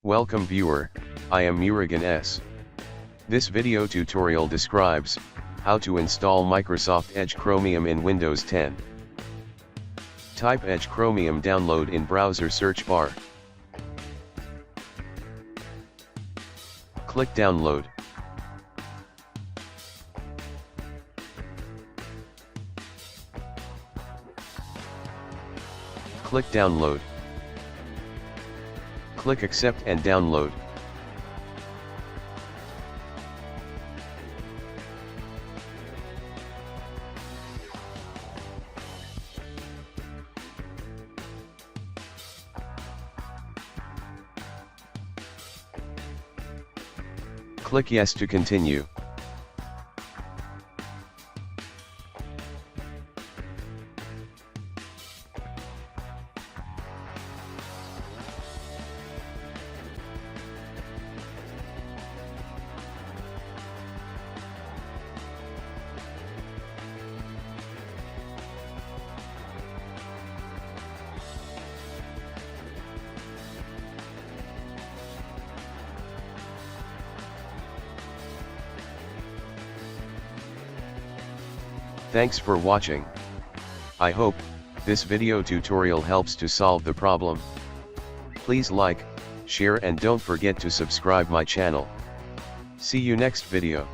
Welcome viewer, I am Murugan S. This video tutorial describes how to install Microsoft Edge Chromium in Windows 10. Type Edge Chromium download in browser search bar. Click download. Click download. Click accept and download. Click yes to continue. Thanks for watching. I hope this video tutorial helps to solve the problem. Please like, share and don't forget to subscribe my channel. See you next video.